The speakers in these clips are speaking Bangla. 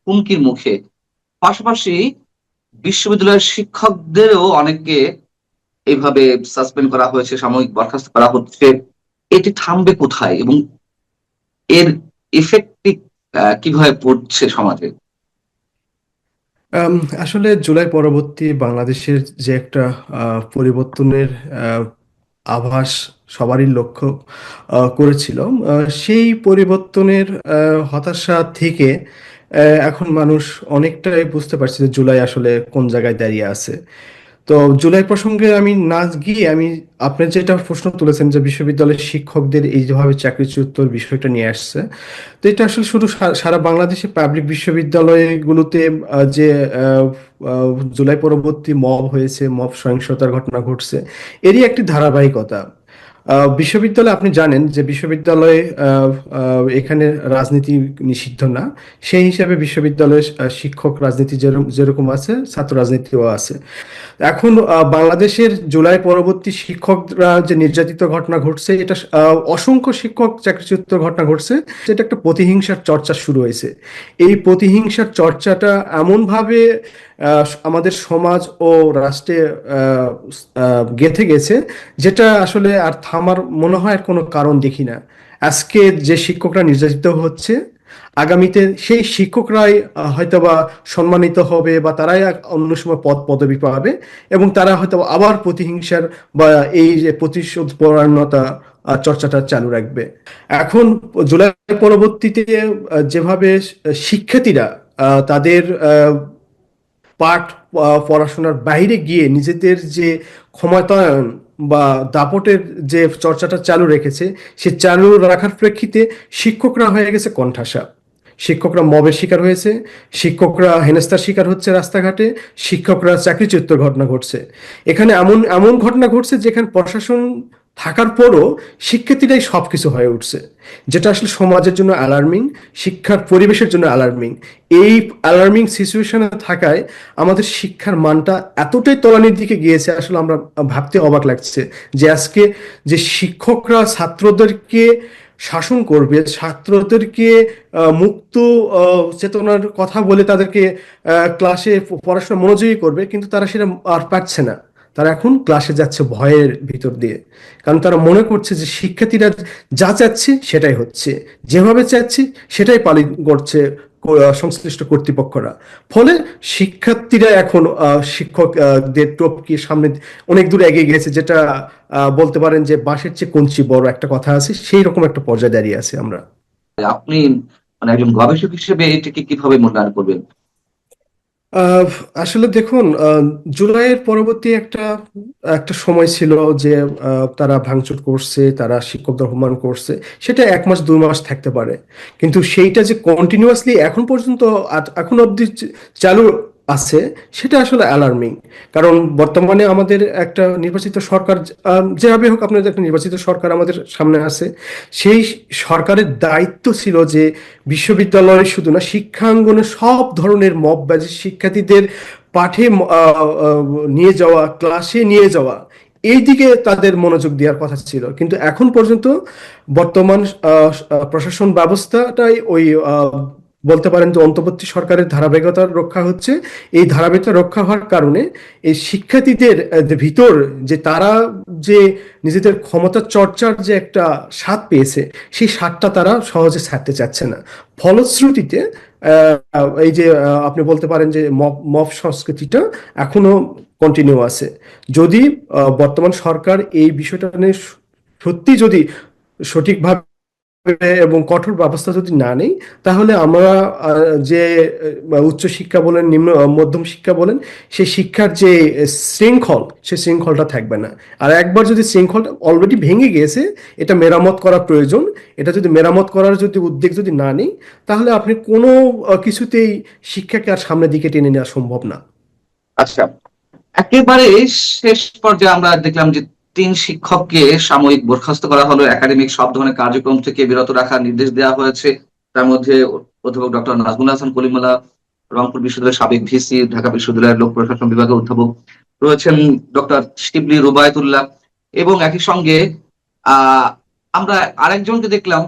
হুমকির মুখে। পাশাপাশি বিশ্ববিদ্যালয়ের শিক্ষকদেরও অনেককে এইভাবে সাসপেন্ড করা হয়েছে, সাময়িক বরখাস্ত করা হচ্ছে। এটি থামবে কোথায় এবং এর ইফেক্ট কিভাবে পড়ছে সমাজে? আম, আসলে জুলাই পরবর্তী বাংলাদেশের যে একটা পরিবর্তনের আহ, আভাস সবারই লক্ষ্য করেছিল, সেই পরিবর্তনের হতাশা থেকে এখন মানুষ অনেকটাই বুঝতে পারছে যে জুলাই আসলে কোন জায়গায় দাঁড়িয়ে আছে। তো জুলাই প্রসঙ্গে আমি না গিয়ে আমি আপনি যেটা প্রশ্ন তুলেছেন যে বিশ্ববিদ্যালয়ের শিক্ষকদের এই যেভাবে চাকরিচ্যুতর বিষয়টা নিয়ে আসছে, তো এটা আসলে শুধু সারা বাংলাদেশে পাবলিক বিশ্ববিদ্যালয়গুলোতে যে আহ, জুলাই পরবর্তী মব হয়েছে, মব সহিংসতার ঘটনা ঘটছে, এরই একটি ধারাবাহিকতা। বিশ্ববিদ্যালয়ে আপনি জানেন যে বিশ্ববিদ্যালয়ে এখানে রাজনীতি নিষিদ্ধ না। সেই হিসাবে বিশ্ববিদ্যালয়ে শিক্ষক রাজনীতি যেরকম যেরকম আছে, ছাত্র রাজনীতিও আছে। এখন বাংলাদেশের জুলাই পরবর্তী শিক্ষকরা যে নির্যাতিত ঘটনা ঘটছে, এটা অসংখ্য শিক্ষক চাকরিচ্যুত ঘটনা ঘটছে, যেটা একটা প্রতিহিংসার চর্চা শুরু হয়েছে। এই প্রতিহিংসার চর্চাটা এমনভাবে আমাদের সমাজ ও রাষ্ট্রে গেঁথে গেছে, যেটা আসলে আর থামার মনে হয় আর কোনো কারণ দেখি না। আজকে যে শিক্ষকরা নির্যাতিত হচ্ছে, আগামীতে সেই শিক্ষকরাই হয়তোবা সম্মানিত হবে, বা তারাই অন্য সময় পদ পদবি পাবে, এবং তারা হয়তো আবার প্রতিহিংসার বা এই যে প্রতিশোধ পরায়ণতা চর্চাটা চালু রাখবে। এখন জুলাই পরবর্তীতে যেভাবে শিক্ষার্থীরা তাদের পাঠ পড়াশোনার বাইরে গিয়ে নিজেদের যে ক্ষমতায়ন বা দাপটের যে চর্চাটা চালু রেখেছে, সে চালু রাখার প্রেক্ষিতে শিক্ষকরা হয়ে গেছে কণ্ঠাসা। শিক্ষকরা মবের শিকার হয়েছে, শিক্ষকরা হেনস্থার শিকার হচ্ছে রাস্তাঘাটে, শিক্ষকরা চাকরিচ্যুত ঘটনা ঘটছে। এখানে এমন এমন ঘটনা ঘটছে যেখানে প্রশাসন থাকার পরও শিক্ষার্থীরাই সবকিছু হয়ে উঠছে, যেটা আসলে সমাজের জন্য অ্যালার্মিং, শিক্ষার পরিবেশের জন্য অ্যালার্মিং। এই অ্যালার্মিং সিচুয়েশনে থাকায় আমাদের শিক্ষার মানটা এতটাই তলানির দিকে গিয়েছে, আসলে আমরা ভাবতে অবাক লাগছে যে আজকে যে শিক্ষকরা ছাত্রদেরকে শাসন করবে, ছাত্রদেরকে মুক্ত চেতনার কথা বলে তাদেরকে ক্লাসে পড়াশোনা মনোযোগী করবে, কিন্তু তারা সেটা আর পারছে না। তারা এখন ক্লাসে যাচ্ছে ভয়ের ভিতর দিয়ে, কারণ তারা মনে করছে যে শিক্ষার্থীরা যা চাচ্ছে সেটাই হচ্ছে, যেভাবে চাচ্ছে সেটাই পালন করছে সংশ্লিষ্ট কর্তৃপক্ষরা। ফলে শিক্ষার্থীরা এখন শিক্ষকদের টপকে সামনে অনেক দূর এগিয়ে গেছে, যেটা বলতে পারেন যে বাঁশের চেয়ে কঞ্চি বড় একটা কথা আছে, সেই রকম একটা পর্যায়ে দাঁড়িয়ে আছে আমরা। আপনি মানে একজন গবেষক হিসেবে এটাকে কিভাবে মূল্যায়ন করবেন? আহ, আসলে দেখুন, জুলাইয়ের পরবর্তী একটা একটা সময় ছিল যে তারা ভাঙচুর করছে, তারা শিক্ষকদের অপমান করছে, সেটা 1 মাস 2 মাস থাকতে পারে, কিন্তু সেইটা যে কন্টিনিউয়াসলি এখন পর্যন্ত এখন অব্দি চালু আছে, সেটা আসলে অ্যালার্মিং। কারণ বর্তমানে আমাদের একটা নির্বাচিত সরকার, যেভাবে হোক আপনাদের একটা নির্বাচিত সরকার আমাদের সামনে আছে। সেই সরকারের দায়িত্ব ছিল যে বিশ্ববিদ্যালয় শুধু না, শিক্ষাঙ্গনে সব ধরনের মববাজি, শিক্ষার্থীদের পাঠে নিয়ে যাওয়া, ক্লাসে নিয়ে যাওয়া, এই দিকে তাদের মনোযোগ দেওয়ার কথা ছিল। কিন্তু এখন পর্যন্ত বর্তমান প্রশাসন ব্যবস্থাটাই ওই বলতে পারেন যে অন্তর্বর্তী সরকারের ধারাবাহিকতা রক্ষা হচ্ছে। এই ধারাবাহিকতা রক্ষা হওয়ার কারণে এই শিক্ষার্থীদের ভিতর যে তারা যে নিজেদের ক্ষমতা চর্চার যে একটা স্বাদ পেয়েছে, সেই স্বাদটা তারা সহজে ছাড়তে চাচ্ছে না। ফলশ্রুতিতে এই যে আপনি বলতে পারেন যে মব মব সংস্কৃতিটা এখনো কন্টিনিউ আছে। যদি বর্তমান সরকার এই বিষয়টা নিয়ে সত্যি যদি সঠিকভাবে এবং কঠোর ব্যবস্থা যদি না নেই, তাহলে আমরা যে উচ্চ শিক্ষা বলেন, নিম্ন মধ্যম শিক্ষা বলেন, সেই শিক্ষার যে শৃঙ্খল, সেই শৃঙ্খলটা থাকবে না। আর একবার যদি শৃঙ্খলটা অলরেডি ভেঙে গিয়েছে, এটা মেরামত করা প্রয়োজন। এটা যদি মেরামত করার যদি উদ্যোগ যদি না নেই, তাহলে আপনি কোনো কিছুতেই শিক্ষাকে আর সামনের দিকে টেনে নেওয়া সম্ভব না। আচ্ছা, একেবারে শেষ পর্যায়ে আমরা দেখলাম যে 3 শিক্ষককে সাময়িক বরখাস্ত করা হলো, একাডেমিক সব ধরনের কার্যক্রম থেকে বিরত রাখার নির্দেশ দেওয়া হয়েছে। তার মধ্যে অধ্যাপক ডক্টর নাজমুল হাসান কলিমুল্লাহ, রংপুর বিশ্ববিদ্যালয়ের সাবেক ভিসি, ঢাকা বিশ্ববিদ্যালয়ের লোক প্রশাসন বিভাগের অধ্যাপক রয়েছেন ডক্টর শিবলি রুবায়তুল্লাহ, এবং একই সঙ্গে আহ আমরা আরেকজনকে দেখলাম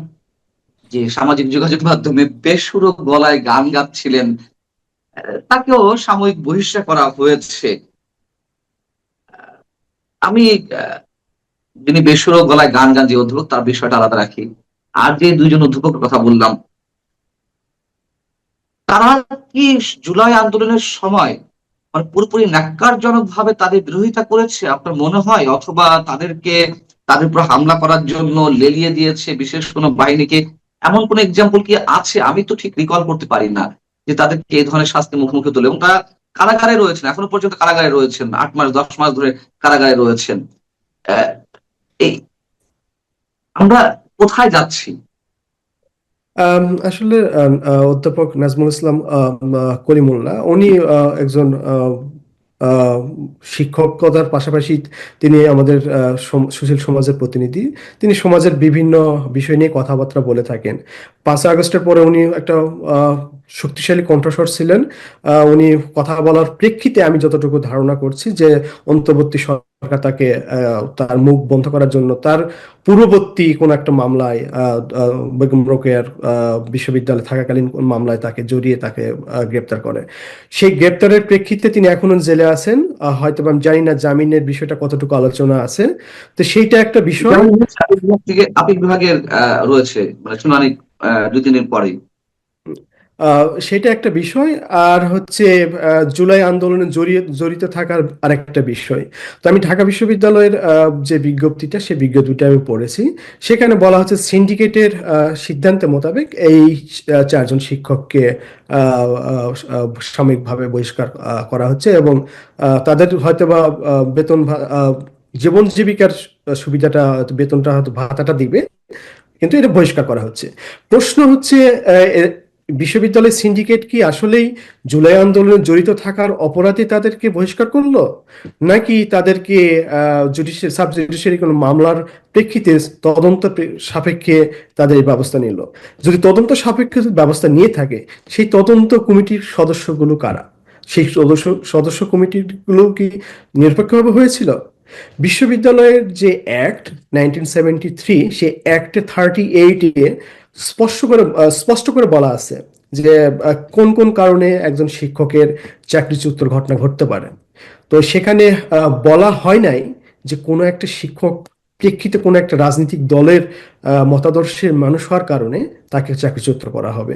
যে সামাজিক যোগাযোগ মাধ্যমে বেসুরো গলায় গান গাচ্ছিলেন, তাকেও সাময়িক বহিষ্কার করা হয়েছে। আমি আহ, যিনি বেসুরো গলায় গান গান যে অধ্যাপক, তার বিষয়টা আলাদা রাখি। আর যে দুইজন অধ্যাপকের কথা বললাম, তারা কি জুলাই আন্দোলনের সময় মানে পুরোপুরি ন্যাক্কারজনক ভাবে তাদের বিরোধিতা করেছে আপনার মনে হয়, অথবা তাদের উপর হামলা করার জন্য লেলিয়ে দিয়েছে বিশেষ কোনো বাহিনীকে? এমন কোন এক্সাম্পল কি আছে? আমি তো ঠিক রিকল করতে পারি না যে তাদেরকে এই ধরনের শাস্তির মুখোমুখি তুলে, এবং তারা কারাগারে রয়েছেন, এখনো পর্যন্ত কারাগারে রয়েছেন, 8 মাস 10 মাস ধরে কারাগারে রয়েছেন। আহ, এই আমরা কোথায় যাচ্ছি? আসলে অধ্যাপক নাজমুল ইসলাম কলিমুল্লাহ উনি একজন আহ, শিক্ষকতার পাশাপাশি তিনি আমাদের সুশীল সমাজের প্রতিনিধি। তিনি সমাজের বিভিন্ন বিষয় নিয়ে কথাবার্তা বলে থাকেন। 5ই আগস্টের পরে উনি একটা আহ, শক্তিশালী কণ্ঠস্বর ছিলেন। উনি কথা বলার প্রেক্ষিতে আমি যতটুকু ধারণা করছি যে অন্তর্বর্তী সরকার তাকে তার মুখ বন্ধ করার জন্য তার পূর্ববর্তী কোন একটা মামলায় বেগম রোকেয়ার বিশ্ববিদ্যালয়ে থাকাকালীন কোন মামলায় তাকে জড়িয়ে তাকে গ্রেপ্তার করে। সেই গ্রেপ্তারের প্রেক্ষিতে তিনি এখনো জেলে আছেন। হয়তো বা আমি জানি না জামিনের বিষয়টা কতটুকু আলোচনা আছে। তো সেইটা একটা বিষয়। যেমন হচ্ছে আপিল বিভাগের রয়েছে, মানে শুনানি 2-3 দিন পরেই। সেটা একটা বিষয়। আর হচ্ছে জুলাই আন্দোলনে জড়িত থাকার আরেকটা বিষয়। তো আমি ঢাকা বিশ্ববিদ্যালয়ের যে বিজ্ঞপ্তিটা সেই বিজ্ঞপ্তিটা আমি পড়েছি। সেখানে বলা হচ্ছে সিন্ডিকেটের সিদ্ধান্ত মোতাবেক এই 4 জন শিক্ষককে সাময়িকভাবে বহিষ্কার করা হচ্ছে, এবং তাদের হয়তোবা জীবন জীবিকার সুবিধাটা, বেতনটা হয়তো ভাতাটা দিবে, কিন্তু এটা বহিষ্কার করা হচ্ছে। প্রশ্ন হচ্ছে বিশ্ববিদ্যালয়ের সিন্ডিকেট কি আসলেই জুলাই আন্দোলনে জড়িত থাকার অপরাধে তাদেরকে বহিষ্কার করলো, নাকি তাদেরকে সাব জুডিশিয়ারি কোনো মামলার প্রেক্ষিতে সাপেক্ষে তাদের এই ব্যবস্থা নিল? যদি তদন্ত সাপেক্ষে ব্যবস্থা নিয়ে থাকে, সেই তদন্ত কমিটির সদস্যগুলো কারা? সেই সদস্য কমিটিগুলো কি নিরপেক্ষভাবে হয়েছিল? বিশ্ববিদ্যালয়ের যে অ্যাক্ট 1973, সেই অ্যাক্টে 38-এ স্পষ্ট করে বলা আছে যে কোন কোন কারণে একজন শিক্ষকের চাকরিচ্যুতির ঘটনা ঘটতে পারে। তো সেখানে বলা হয় নাই যে কোনো একটা শিক্ষক প্রেক্ষিতে কোনো একটা রাজনৈতিক দলের মতাদর্শের মানুষ হওয়ার কারণে তাকে চাকরিচ্যুত করা হবে।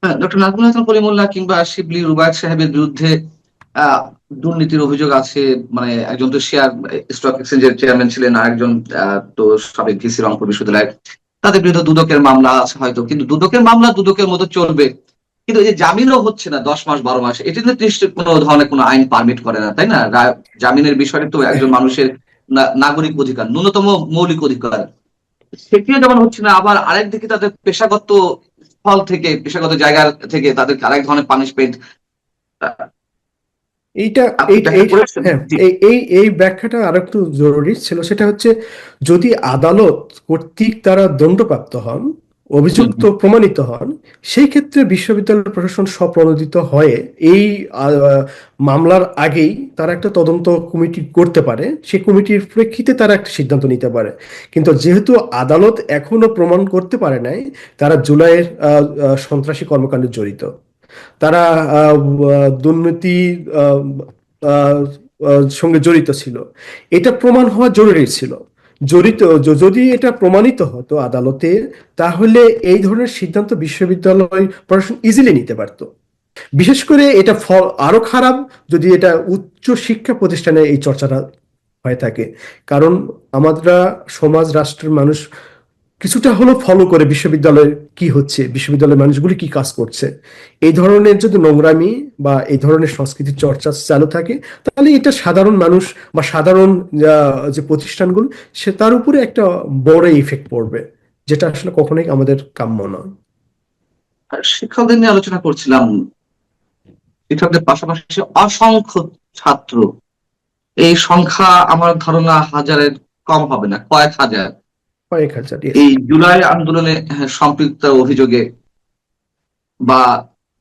হ্যাঁ, ডক্টর নাজমুল হাসান কলিমুল্লাহ কিংবা শিবলি রুবায়েত সাহেবের বিরুদ্ধে আহ, দুর্নীতির অভিযোগ আছে। মানে একজন তো শেয়ার স্টক এক্সচেঞ্জের চেয়ারম্যান ছিলেন, আরেকজন তো সাবেক ভিসি রংপুর বিশ্ববিদ্যালয়ের। তাদের বিরুদ্ধে দুদকের মামলা আছে হয়তো, কিন্তু দুদকের মামলা দুদকের মতো চলবে। কিন্তু এই যে জামিনও হচ্ছে না 10 মাস 12 মাস, এটি তো নিশ্চয়ই কোনো ধরনের কোনো আইন পারমিট করে না, তাই না? জামিনের বিষয়টা তো একজন মানুষের নাগরিক অধিকার, ন্যূনতম মৌলিক অধিকার। সেটিও যেমন হচ্ছে না, আবার আরেকদিকে তাদের পেশাগত স্থল থেকে, পেশাগত জায়গা থেকে তাদেরকে আরেক ধরনের পানিশমেন্ট। এইটা আপনি এই ব্যাখ্যা এই করেছেন? হ্যাঁ, জি। এই ব্যাখ্যাটা আরেকটু জরুরি ছিল। সেটা হচ্ছে, যদি আদালত কর্তৃক তারা দণ্ডপ্রাপ্ত হন, হুম, অভিযুক্ত হুম। প্রমাণিত হন, সেই ক্ষেত্রে বিশ্ববিদ্যালয় প্রশাসন স্বপ্রণোদিত হয়ে এই মামলার আগেই তারা একটা তদন্ত কমিটি করতে পারে। সেই কমিটির প্রেক্ষিতে তারা একটা সিদ্ধান্ত নিতে পারে। কিন্তু যেহেতু আদালত এখনো প্রমাণ করতে পারে নাই তারা জুলাইয়ের সন্ত্রাসী কর্মকাণ্ডে জড়িত, তারা দুর্নীতি আহ, আহ, সঙ্গে জড়িত ছিল, এটা প্রমাণ হওয়া জরুরি ছিল। যদি এটা প্রমাণিত হতো আদালতে, তাহলে এই ধরনের সিদ্ধান্ত বিশ্ববিদ্যালয় প্রশাসন ইজিলি নিতে পারতো। বিশেষ করে এটা ফল আরো খারাপ যদি এটা উচ্চ শিক্ষা প্রতিষ্ঠানে এই চর্চাটা হয়ে থাকে। কারণ আমরা সমাজ রাষ্ট্রের মানুষ কিছুটা হলো ফলো করে বিশ্ববিদ্যালয়ে কি হচ্ছে, বিশ্ববিদ্যালয়ের মানুষগুলি কি কাজ করছে। এই ধরনের যদি নোংরামি বা এই ধরনের সংস্কৃতির চর্চা চালু থাকে, তাহলে এটা সাধারণ মানুষ বা সাধারণ যে প্রতিষ্ঠানগুলো, সে তার উপরে একটা বড় ইফেক্ট পড়বে, যেটা আসলে কখনোই আমাদের কাম্য নয়। আর শিক্ষকদের নিয়ে আলোচনা করছিলাম। শিক্ষকদের পাশাপাশি অসংখ্য ছাত্র, এই সংখ্যা আমার ধারণা হাজারের কম হবে না, কয়েক হাজার, কয়েক হাজার, yes। এই জুলাই আন্দোলনে সম্পৃক্ত অভিযোগে বা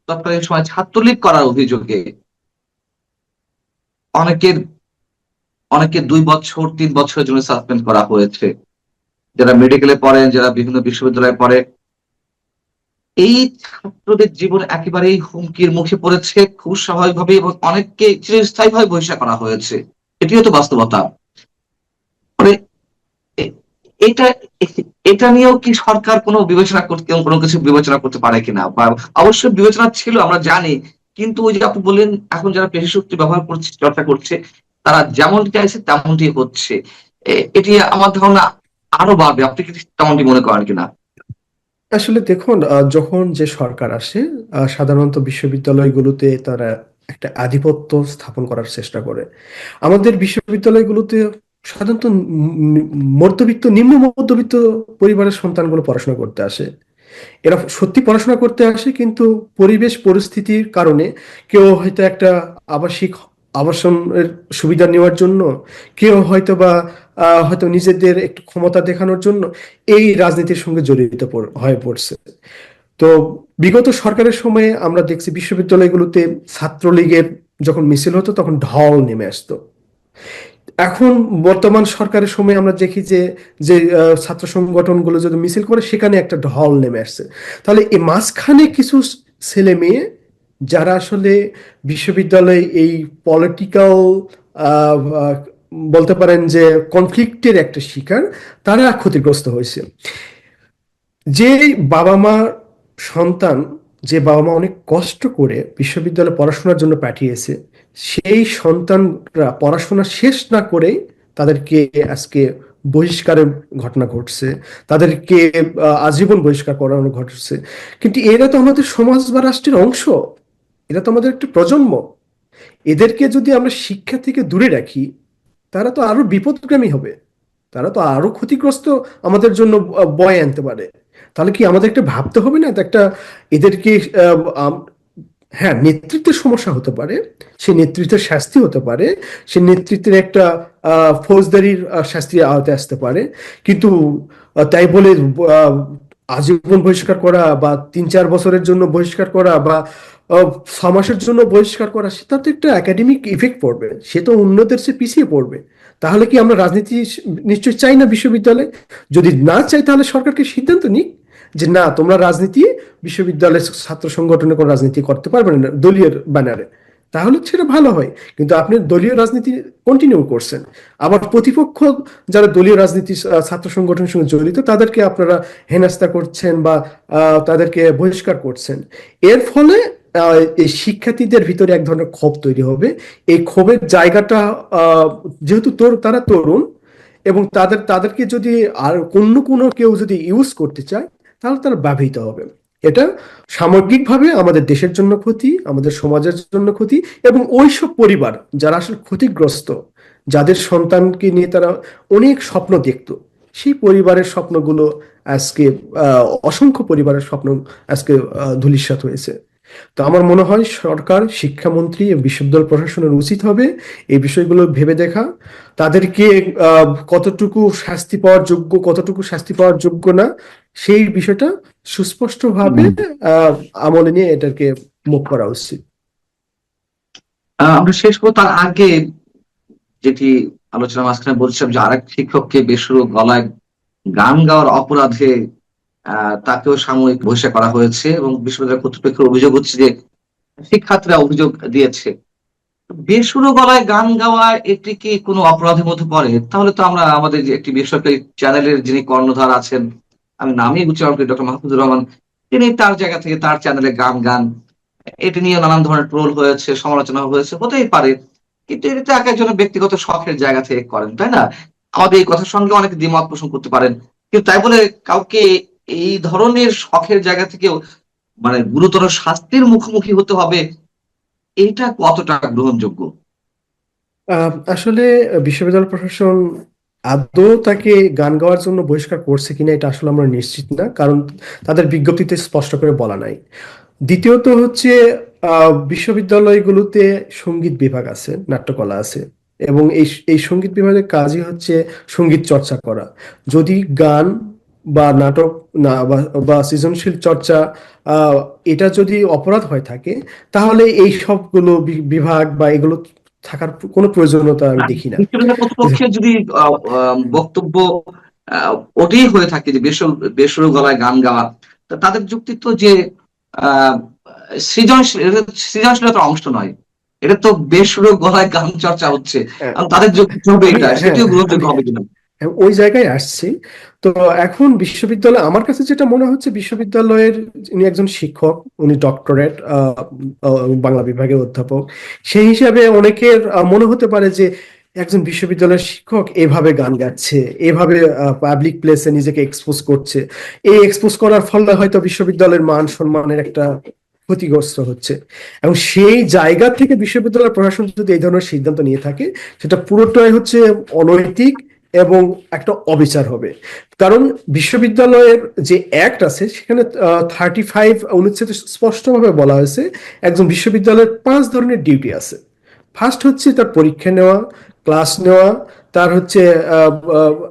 তৎকালীন সময় ছাত্রলীগ করার অভিযোগে অনেকের অনেকে 2 বছর 3 বছরের জন্য সাসপেন্ড করা হয়েছে। যারা মেডিকেলে পড়েন, যারা বিভিন্ন বিশ্ববিদ্যালয়ে পড়ে, এই ছাত্রদের জীবন একেবারেই হুমকির মুখে পড়েছে খুব স্বাভাবিকভাবে, এবং অনেককে চিরস্থায়ীভাবে বহিষ্কার করা হয়েছে। এটিও তো বাস্তবতা। মানে এ- এটা এটা নিয়েও কি সরকার কোনো বিবেচনা করতে, কোনো কিছু বিবেচনা করতে পারে কিনা, বা অবশ্যই বিবেচনা ছিল আমরা জানি, কিন্তু ওই যে আপনি বললেন এখন যারা পেশি শক্তি ব্যবহার করছে, চর্চা করছে, তারা যেমনটি চাইছে তেমনটি হচ্ছে। এটি আমার ধারণা আরো বাড়বে। আপনি কি তেমনটি মনে করেন কিনা? আসলে দেখুন, যখন যে সরকার আসে, সাধারণত বিশ্ববিদ্যালয়গুলোতে তারা একটা আধিপত্য স্থাপন করার চেষ্টা করে। আমাদের বিশ্ববিদ্যালয়গুলোতে সাধারণত মধ্যবিত্ত, নিম্ন মধ্যবিত্ত পরিবারের সন্তানগুলো পড়াশোনা করতে আসে। এরা সত্যি পড়াশোনা করতে আসে, কিন্তু পরিবেশ পরিস্থিতির কারণে কেউ হয়তো একটা আবাসিক আবাসনের সুবিধা নেওয়ার জন্য, কেউ হয়তো বা হয়তো নিজেদের একটু ক্ষমতা দেখানোর জন্য এই রাজনীতির সঙ্গে জড়িত হয়ে পড়ছে। তো বিগত সরকারের সময়ে আমরা দেখছি বিশ্ববিদ্যালয়গুলোতে ছাত্রলীগের যখন মিছিল হতো তখন ঢল নেমে আসতো। এখন বর্তমান সরকারের সময় আমরা দেখি যে যে ছাত্র সংগঠনগুলো যদি মিছিল করে সেখানে একটা ঢল নেমে আসছে। তাহলে এই মাঝখানে কিছু ছেলে মেয়ে যারা আসলে বিশ্ববিদ্যালয়ে এই পলিটিক্যাল বলতে পারেন যে কনফ্লিক্টের একটা শিকার, তারা ক্ষতিগ্রস্ত হয়েছে। যে বাবা মা সন্তান, যে বাবা মা অনেক কষ্ট করে বিশ্ববিদ্যালয়ে পড়াশোনার জন্য পাঠিয়েছে, সেই সন্তানরা পড়াশোনা শেষ না করেই তাদেরকে আজকে বহিষ্কারের ঘটনা ঘটছে, তাদেরকে আজীবন বহিষ্কার করানো ঘটছে। কিন্তু এরা তো আমাদের সমাজ বা রাষ্ট্রের অংশ, এরা তো আমাদের একটা প্রজন্ম। এদেরকে যদি আমরা শিক্ষা থেকে দূরে রাখি, তারা তো আরো বিপদগামী হবে, তারা তো আরো ক্ষতিগ্রস্ত আমাদের জন্য বয়ে আনতে পারে। তাহলে কি আমাদের একটা ভাবতে হবে না, একটা এদেরকে আহ, আম- হ্যাঁ, নেতৃত্বের সমস্যা হতে পারে, সে নেতৃত্বের শাস্তি হতে পারে, সে নেতৃত্বের একটা ফৌজদারির শাস্তির আওতায় আসতে পারে, কিন্তু তাই বলে আহ, আজীবন বহিষ্কার করা বা 3-4 বছরের জন্য বহিষ্কার করা বা 6 মাসের জন্য বহিষ্কার করা, সেটা তো একটা একাডেমিক ইফেক্ট পড়বে, সে তো অন্যদের চেয়ে পিছিয়ে পড়বে। তাহলে কি আমরা রাজনীতি নিশ্চয়ই চাই না বিশ্ববিদ্যালয়ে? যদি না চাই তাহলে সরকারকে সিদ্ধান্ত নিক যে না, তোমরা রাজনীতি বিশ্ববিদ্যালয়ের ছাত্র সংগঠনে কোনো রাজনীতি করতে পারবেন না দলীয় ব্যানারে। তাহলে সেটা ভালো হয়। কিন্তু আপনি দলীয় রাজনীতি কন্টিনিউ করছেন, আবার প্রতিপক্ষ যারা দলীয় রাজনীতি ছাত্র সংগঠনের সঙ্গে জড়িত তাদেরকে আপনারা হেনস্থা করছেন বা তাদেরকে বহিষ্কার করছেন। এর ফলে এই শিক্ষার্থীদের ভিতরে এক ধরনের ক্ষোভ তৈরি হবে। এই ক্ষোভের জায়গাটা যেহেতু তারা তরুণ, এবং তাদেরকে যদি আর অন্য কোনো কেউ যদি ইউজ করতে চায়, তাহলে তারা ব্যবহৃত হবে। এটা সামগ্রিকভাবে আমাদের দেশের জন্য ক্ষতি, আমাদের সমাজের জন্য ক্ষতি, এবং ওইসব পরিবার যারা আসলে ক্ষতিগ্রস্ত, যাদের সন্তানকে নিয়ে তারা অনেক স্বপ্ন দেখতো, সেই পরিবারের স্বপ্নগুলো আজকে অসংখ্য পরিবারের স্বপ্ন আজকে ধূলিসাৎ হয়েছে। তো আমার মনে হয় সরকার, শিক্ষামন্ত্রী এবং বিশ্ববিদ্যালয় প্রশাসনের উচিত হবে এই বিষয়গুলো ভেবে দেখা, তাদেরকে কতটুকু শাস্তি পাওয়ার যোগ্য, কতটুকু শাস্তি পাওয়ার যোগ্য না, সেই বিষয়টা সুস্পষ্টভাবে হুম। আহ আমলে নিয়ে এটাকে মুখ করা উচিত। আমরা শেষ করবো তার আগে যেটি আলোচনার মাঝখানে বলছিলাম, যে আরেক শিক্ষককে বেসুরো গলায় গান গাওয়ার অপরাধে তাকেও সাময়িক বহিষ্কার করা হয়েছে, এবং বিশ্ববিদ্যালয় কর্তৃপক্ষের অভিযোগ হচ্ছে যে শিক্ষার্থীরা অভিযোগ দিয়েছে। বেসুরো গলায় গান গাওয়া এটি কি কোনো অপরাধের মধ্যে পড়ে? তাহলে তো আমরা আমাদের যে একটি বেসরকারি চ্যানেলের যিনি কর্ণধার আছেন, আমি নামই উচ্চারণ করি, ডক্টর মাহফুজুর রহমান, তিনি তার জায়গা থেকে তার চ্যানেলে গান গান, এটি নিয়ে নানান ধরনের ট্রোল হয়েছে, সমালোচনা হয়েছে, হতেই পারে। কিন্তু এটা তো এক একজনের ব্যক্তিগত শখের জায়গা থেকে করেন, তাই না? আমাদের এই কথার সঙ্গে অনেকে দ্বিমত পোষণ করতে পারেন, কিন্তু তাই বলে কাউকে এই ধরনের শখের জায়গা থেকেও মানে গুরুতর শাস্তির মুখোমুখি হতে হবে, এটা কতটা গ্রহণযোগ্য? আসলে বিশ্ববিদ্যালয় প্রশাসন আদৌ তাকে গান গাওয়ার জন্য বহিষ্কার করছে কিনা এটা আসলে আমরা নিশ্চিত না, কারণ তাদের বিজ্ঞপ্তিতে স্পষ্ট করে বলা নাই। দ্বিতীয়ত হচ্ছে, বিশ্ববিদ্যালয়গুলোতে সঙ্গীত বিভাগ আছে, নাট্যকলা আছে, এবং এই এই সঙ্গীত বিভাগের কাজই হচ্ছে সঙ্গীত চর্চা করা। যদি গান বা নাটক না বা সৃজনশীল চর্চা আহ, এটা যদি অপরাধ হয়ে থাকে, তাহলে এই সবগুলো বিভাগ বা এগুলো থাকার কোনো প্রয়োজনীয়তা আমি দেখি না। বিশ্ববিদ্যালয় কর্তৃপক্ষের যদি বক্তব্য ওটাই হয়ে থাকে যে বেসুরো গলায় গান গাওয়া। তা তাদের যুক্তি তো যে আহ সৃজনশীলতার অংশ নয়, এটা তো বেসুরো গলায় গান চর্চা হচ্ছে। হ্যাঁ, এখন তাদের যুক্তি হবে আমি এটা, হ্যাঁ সেটিও গ্রহণযোগ্য আমি হবে কিনা। ওই জায়গায় আসছি। তো এখন বিশ্ববিদ্যালয়, আমার কাছে যেটা মনে হচ্ছে, বিশ্ববিদ্যালয়ের উনি একজন শিক্ষক, উনি ডক্টরেট বাংলা বিভাগের অধ্যাপক। সেই হিসাবে অনেকের মনে হতে পারে যে একজন বিশ্ববিদ্যালয়ের শিক্ষক এভাবে গান গাচ্ছে, এভাবে পাবলিক প্লেসে নিজেকে এক্সপোজ করছে, এই এক্সপোজ করার ফলে হয়তো বিশ্ববিদ্যালয়ের মান সম্মানের একটা ক্ষতিগ্রস্ত হচ্ছে। এবং সেই জায়গা থেকে বিশ্ববিদ্যালয় প্রশাসন যদি এই ধরনের সিদ্ধান্ত নিয়ে থাকে, সেটা পুরোটাই হচ্ছে অনৈতিক এবং একটা অবিচার হবে। কারণ বিশ্ববিদ্যালয়ের যে অ্যাক্ট আছে সেখানে 35 অনুচ্ছেদে স্পষ্টভাবে বলা হয়েছে একজন বিশ্ববিদ্যালয়ের 5 ধরনের ডিউটি আছে। ফার্স্ট হচ্ছে তার পরীক্ষা নেওয়া, ক্লাস নেওয়া, তার হচ্ছে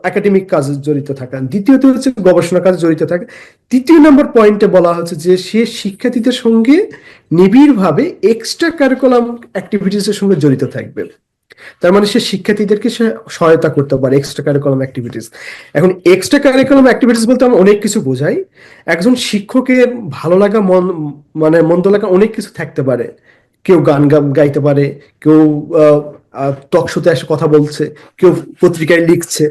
একাডেমিক কাজে জড়িত থাকা, দ্বিতীয়ত হচ্ছে গবেষণা কাজে জড়িত থাকা, তৃতীয় নম্বর পয়েন্টে বলা হচ্ছে যে সে শিক্ষার্থীদের সঙ্গে নিবিড়ভাবে এক্সট্রা কারিকুলাম অ্যাক্টিভিটিসের সঙ্গে জড়িত থাকবে। তার মানে সে শিক্ষার্থীদেরকে সে সহায়তা করতে পারে এক্সট্রা কারিকুলাম অ্যাক্টিভিটিস। এখন এক্সট্রা কারিকুলাম অ্যাক্টিভিটিস বলতে আমরা অনেক কিছু বোঝাই। একজন শিক্ষকের ভালো লাগা, মানে মন্দ লাগা অনেক কিছু থাকতে পারে। কেউ গান গাইতে পারে, কেউ টক শোতে এসে কথা বলছে, কেউ পত্রিকায় লিখছে।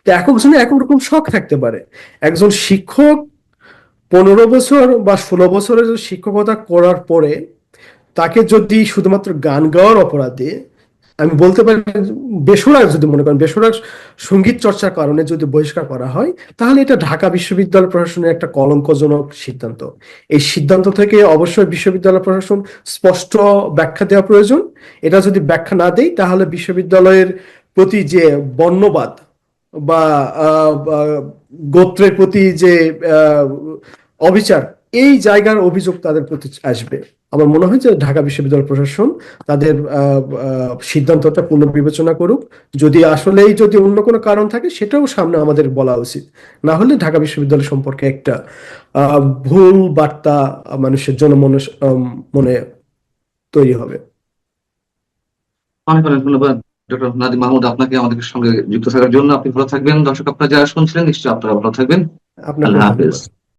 তো একজনের এক রকম শখ থাকতে পারে। একজন শিক্ষক 15 বছর বা 16 বছরের শিক্ষকতা করার পরে তাকে যদি শুধুমাত্র গান গাওয়ার অপরাধে, আমি বলতে পারি বেসুরাগ, যদি মনে করেন বেসুরাগ সঙ্গীত চর্চার কারণে যদি বহিষ্কার করা হয়, তাহলে এটা ঢাকা বিশ্ববিদ্যালয় প্রশাসনের একটা কলঙ্কজনক সিদ্ধান্ত। এই সিদ্ধান্ত থেকে অবশ্যই বিশ্ববিদ্যালয় প্রশাসন স্পষ্ট ব্যাখ্যা দেওয়া প্রয়োজন। এটা যদি ব্যাখ্যা না দেয়, তাহলে বিশ্ববিদ্যালয়ের প্রতি যে বর্ণবাদ বা গোত্রের প্রতি যে আহ, অবিচার, এই জায়গার অভিযোগ তাদের প্রতি আসবে। আমার মনে হয় যে ঢাকা বিশ্ববিদ্যালয় প্রশাসন তাদের সিদ্ধান্তটা পুনর্বিবেচনা করুক। যদি আসলেই যদি অন্য কোনো কারণ থাকে, সেটাও সামনে আমাদের বলা উচিত। না হলে ঢাকা বিশ্ববিদ্যালয় সম্পর্কে একটা ভুল বার্তা মানুষের জনমনে মনে তৈরি হবে। অনেক অনেক ধন্যবাদ ডক্টর নাদিম মাহমুদ, আপনাকে আমাদের সঙ্গে যুক্ত থাকার জন্য। আপনি ভালো থাকবেন, দর্শক আপনারা যারা শুনছিলেন নিশ্চয়ই আপনারা ভালো থাকবেন। আপনাকেও আল্লাহ হাফেজ। ধন্যবাদ।